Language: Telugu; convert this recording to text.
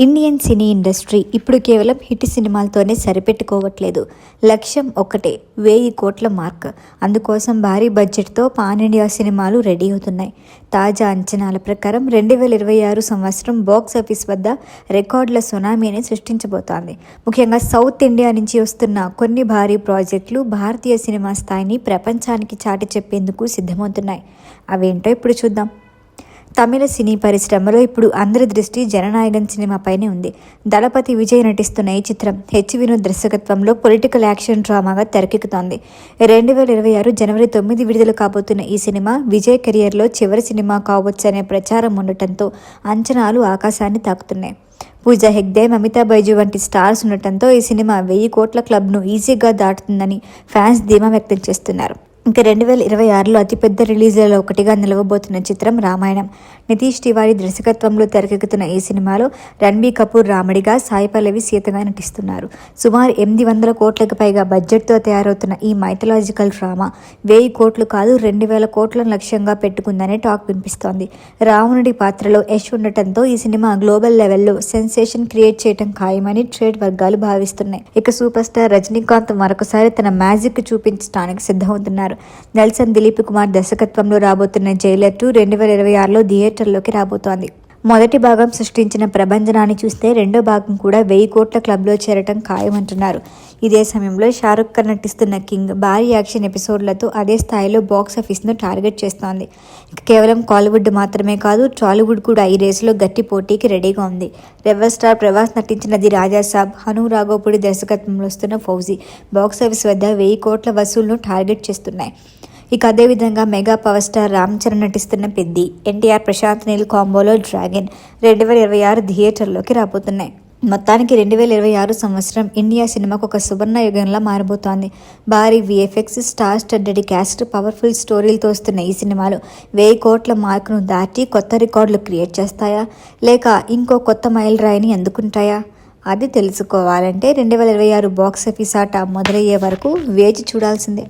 ఇండియన్ సినీ ఇండస్ట్రీ ఇప్పుడు కేవలం హిట్ సినిమాలతోనే సరిపెట్టుకోవట్లేదు. లక్ష్యం ఒక్కటే, 1000 కోట్ల మార్క్. అందుకోసం భారీ బడ్జెట్తో పాన్ ఇండియా సినిమాలు రెడీ అవుతున్నాయి. తాజా అంచనాల ప్రకారం 2026 సంవత్సరం బాక్సాఫీస్ వద్ద రికార్డుల సునామీని సృష్టించబోతోంది. ముఖ్యంగా సౌత్ ఇండియా నుంచి వస్తున్న కొన్ని భారీ ప్రాజెక్టులు భారతీయ సినిమా స్థాయిని ప్రపంచానికి చాటి చెప్పేందుకు సిద్ధమవుతున్నాయి. అవేంటో ఇప్పుడు చూద్దాం. తమిళ సినీ పరిశ్రమలో ఇప్పుడు అందరి దృష్టి జననాయకన్ సినిమాపైనే ఉంది. దళపతి విజయ్ నటిస్తున్న ఈ చిత్రం వినోద్ దర్శకత్వంలో పొలిటికల్ యాక్షన్ డ్రామాగా తెరకెక్కుతోంది. 2026 జనవరి 9 విడుదల కాబోతున్న ఈ సినిమా విజయ్ కెరియర్లో చివరి సినిమా కావచ్చనే ప్రచారం ఉండటంతో అంచనాలు ఆకాశాన్ని తాకుతున్నాయి. పూజా హెగ్డే, అమితాబ్ బైజు వంటి స్టార్స్ ఉండటంతో ఈ సినిమా 1000 కోట్ల క్లబ్ను ఈజీగా దాటుతుందని ఫ్యాన్స్ ధీమా వ్యక్తం చేస్తున్నారు. ఇంకా 2026లో అతిపెద్ద రిలీజులలో ఒకటిగా నిలవబోతున్న చిత్రం రామాయణం. నితీష్ తివారీ దర్శకత్వంలో తెరకెక్కుతున్న ఈ సినిమాలో రణబీర్ కపూర్ రాముడిగా, సాయి పల్లవి సీతగా నటిస్తున్నారు. సుమారు 800 కోట్లకు పైగా బడ్జెట్తో తయారవుతున్న ఈ మైథలాజికల్ డ్రామా 1000 కోట్లు కాదు 2000 కోట్లను లక్ష్యంగా పెట్టుకుందనే టాక్ వినిపిస్తోంది. రావణుడి పాత్రలో యశ్ ఉండటంతో ఈ సినిమా గ్లోబల్ లెవెల్లో సెన్సేషన్ క్రియేట్ చేయడం ఖాయమని ట్రేడ్ వర్గాలు భావిస్తున్నాయి. ఇక సూపర్ స్టార్ రజనీకాంత్ మరొకసారి తన మ్యాజిక్ చూపించడానికి సిద్ధమవుతున్నారు. నెల్సన్ దిలీప్ కుమార్ దర్శకత్వంలో రాబోతున్న జైలర్ 2 2026లో థియేటర్లోకి రాబోతోంది. మొదటి భాగం సృష్టించిన ప్రభంజనాన్ని చూస్తే రెండో భాగం కూడా 1000 కోట్ల క్లబ్లో చేరటం ఖాయమంటున్నారు. ఇదే సమయంలో షారుఖ్ ఖాన్ నటిస్తున్న కింగ్ భారీ యాక్షన్ ఎపిసోడ్లతో అదే స్థాయిలో బాక్సాఫీస్ను టార్గెట్ చేస్తోంది. కేవలం కాలీవుడ్ మాత్రమే కాదు, టాలీవుడ్ కూడా ఈ రేసులో గట్టి పోటీకి రెడీగా ఉంది. రెబల్ స్టార్ ప్రభాస్ నటించిన ది రాజాసాబ్, హను రాఘోపుడి దర్శకత్వంలో వస్తున్న ఫౌజీ బాక్సాఫీస్ వద్ద 1000 కోట్ల వసూళ్లను టార్గెట్ చేస్తున్నాయి. ఇక అదేవిధంగా mega power star Ram Charan నటిస్తున్న పెద్ది, ఎన్టీఆర్ ప్రశాంత్ నీల్ కాంబోలో డ్రాగన్ 2026 థియేటర్లోకి రాబోతున్నాయి. మొత్తానికి 2026 సంవత్సరం ఇండియా సినిమాకు ఒక సువర్ణ యుగంలా మారబోతోంది. భారీ VFX, star studded cast, powerful స్టోరీలతో వస్తున్న ఈ సినిమాలు 1000 కోట్ల మార్కును దాటి కొత్త రికార్డులు క్రియేట్ చేస్తాయా, లేక ఇంకో కొత్త మైల్ రాయిని అందుకుంటాయా? అది తెలుసుకోవాలంటే 2026 బాక్సాఫీస్ ఆట మొదలయ్యే వరకు వేచి చూడాల్సిందే.